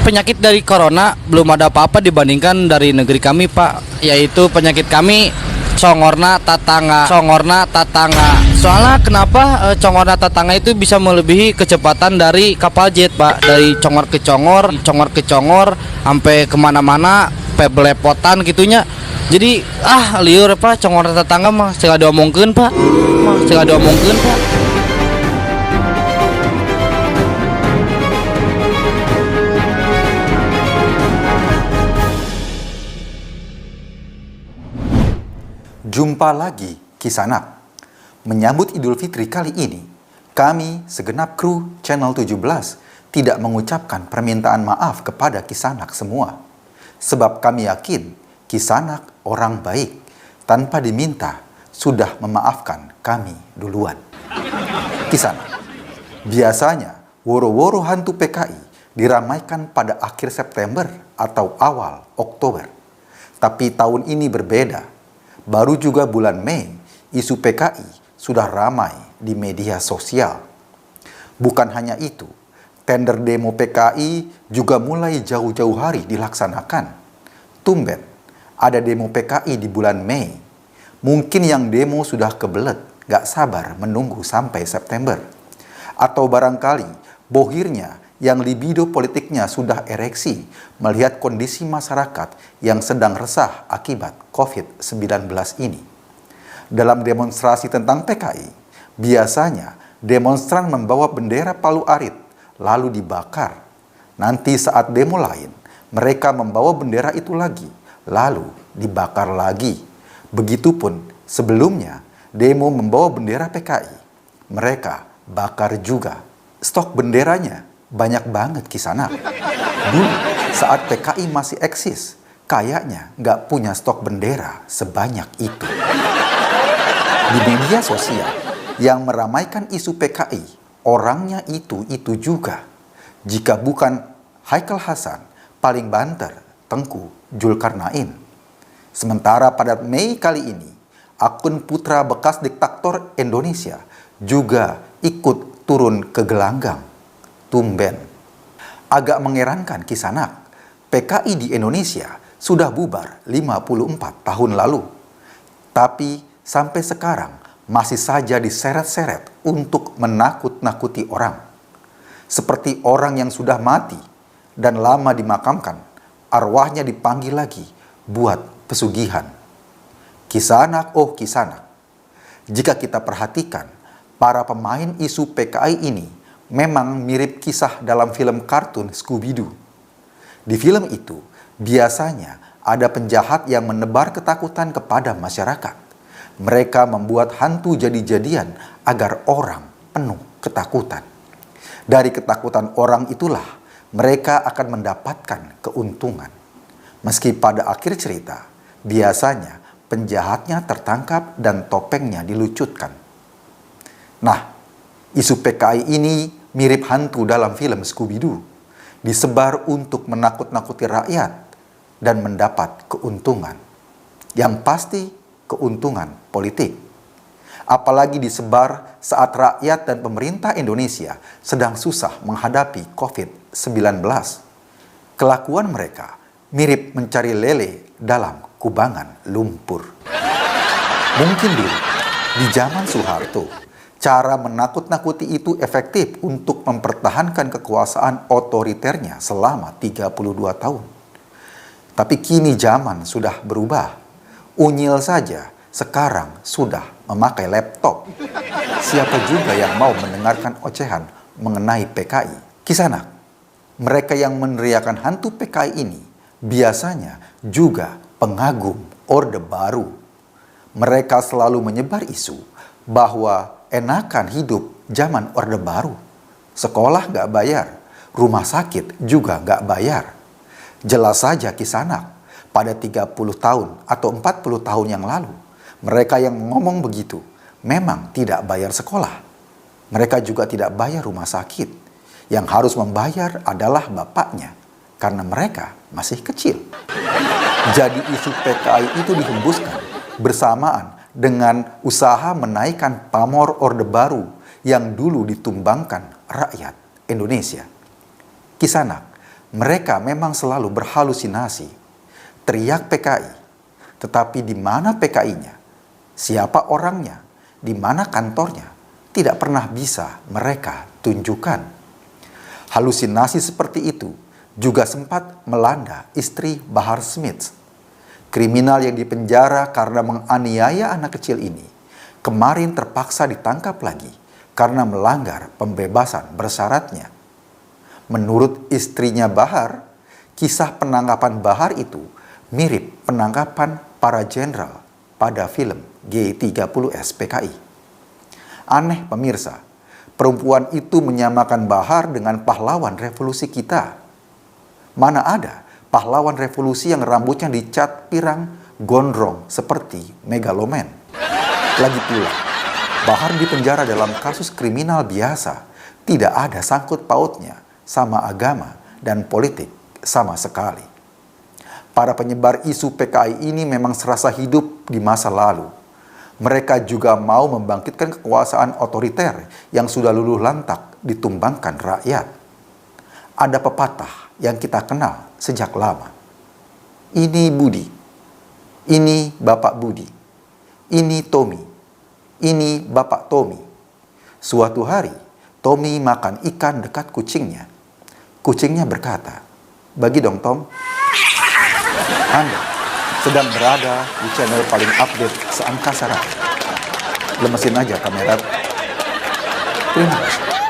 penyakit dari corona belum ada apa-apa dibandingkan dari negeri kami, Pak. Yaitu penyakit kami congorna tatanga. Soalnya kenapa congorna tatanga itu bisa melebihi kecepatan dari kapal jet, Pak? Dari congor ke congor sampai kemana-mana belepotan gitunya. Jadi liur Pak, congorna tatangga mah sila diomongkeun, Pak. Jumpa lagi Kisanak. Menyambut Idul Fitri kali ini, kami segenap kru Channel 17 tidak mengucapkan permintaan maaf kepada Kisanak semua. Sebab kami yakin Kisanak orang baik, tanpa diminta sudah memaafkan kami duluan. Kisanak, biasanya woro-woro hantu PKI diramaikan pada akhir September atau awal Oktober. Tapi tahun ini berbeda. Baru juga bulan Mei, isu PKI sudah ramai di media sosial. Bukan hanya itu, tender demo PKI juga mulai jauh-jauh hari dilaksanakan. Tumben, ada demo PKI di bulan Mei. Mungkin yang demo sudah kebelet, gak sabar menunggu sampai September. Atau barangkali, bohirnya yang libido politiknya sudah ereksi melihat kondisi masyarakat yang sedang resah akibat COVID-19 ini. Dalam demonstrasi tentang PKI, biasanya demonstran membawa bendera Palu Arit lalu dibakar. Nanti saat demo lain, mereka membawa bendera itu lagi lalu dibakar lagi. Begitupun sebelumnya demo membawa bendera PKI, mereka bakar juga. Stok benderanya banyak banget Kisanak. Dulu saat PKI masih eksis, kayaknya nggak punya stok bendera sebanyak itu. Di media sosial yang meramaikan isu PKI, orangnya itu juga. Jika bukan Haikal Hasan, paling banter Tengku Zulkarnain. Sementara pada Mei kali ini, akun putra bekas diktator Indonesia juga ikut turun ke gelanggang. Tumben. Agak mengerankan Kisanak, PKI di Indonesia sudah bubar 54 tahun lalu. Tapi sampai sekarang masih saja diseret-seret untuk menakut-nakuti orang. Seperti orang yang sudah mati dan lama dimakamkan, arwahnya dipanggil lagi buat pesugihan. Kisanak, oh Kisanak. Jika kita perhatikan, para pemain isu PKI ini memang mirip kisah dalam film kartun Scooby-Doo. Di film itu, biasanya ada penjahat yang menebar ketakutan kepada masyarakat. Mereka membuat hantu jadi-jadian agar orang penuh ketakutan. Dari ketakutan orang itulah mereka akan mendapatkan keuntungan. Meski pada akhir cerita, biasanya penjahatnya tertangkap dan topengnya dilucutkan. Nah, isu PKI ini mirip hantu dalam film Scooby-Doo, disebar untuk menakut-nakuti rakyat dan mendapat keuntungan. Yang pasti keuntungan politik. Apalagi disebar saat rakyat dan pemerintah Indonesia sedang susah menghadapi COVID-19. Kelakuan mereka mirip mencari lele dalam kubangan lumpur. Mungkin dulu, di zaman Soeharto, cara menakut-nakuti itu efektif untuk mempertahankan kekuasaan otoriternya selama 32 tahun. Tapi kini zaman sudah berubah. Unyil saja sekarang sudah memakai laptop. Siapa juga yang mau mendengarkan ocehan mengenai PKI? Kisanak, mereka yang meneriakan hantu PKI ini biasanya juga pengagum Orde Baru. Mereka selalu menyebar isu bahwa enakan hidup zaman Orde Baru. Sekolah nggak bayar, rumah sakit juga nggak bayar. Jelas saja Kisanak, pada 30 tahun atau 40 tahun yang lalu, mereka yang ngomong begitu memang tidak bayar sekolah. Mereka juga tidak bayar rumah sakit. Yang harus membayar adalah bapaknya, karena mereka masih kecil. Jadi isu PKI itu dihembuskan bersamaan dengan usaha menaikkan pamor Orde Baru yang dulu ditumbangkan rakyat Indonesia. Kisanak, Mereka memang selalu berhalusinasi. Teriak PKI, tetapi di mana PKI-nya? Siapa orangnya? Di mana kantornya? Tidak pernah bisa mereka tunjukkan. Halusinasi seperti itu juga sempat melanda istri Bahar Smith. Kriminal yang dipenjara karena menganiaya anak kecil ini kemarin terpaksa ditangkap lagi karena melanggar pembebasan bersyaratnya. Menurut istrinya Bahar, kisah penangkapan Bahar itu mirip penangkapan para jenderal pada film G30S PKI. Aneh pemirsa, perempuan itu menyamakan Bahar dengan pahlawan revolusi kita. Mana ada pahlawan revolusi yang rambutnya dicat pirang gondrong seperti megaloman. Lagi pula, Bahar dipenjara dalam kasus kriminal biasa, tidak ada sangkut pautnya sama agama dan politik sama sekali. Para penyebar isu PKI ini memang serasa hidup di masa lalu. Mereka juga mau membangkitkan kekuasaan otoriter yang sudah luluh lantak ditumbangkan rakyat. Ada pepatah yang kita kenal sejak lama. Ini Budi, ini Bapak Budi, ini Tommy, ini Bapak Tommy. Suatu hari, Tommy makan ikan dekat kucingnya. Kucingnya berkata, "Bagi dong Tom." Anda sedang berada di channel paling update seangkasa raya. Lemesin aja kamera. Terima kasih.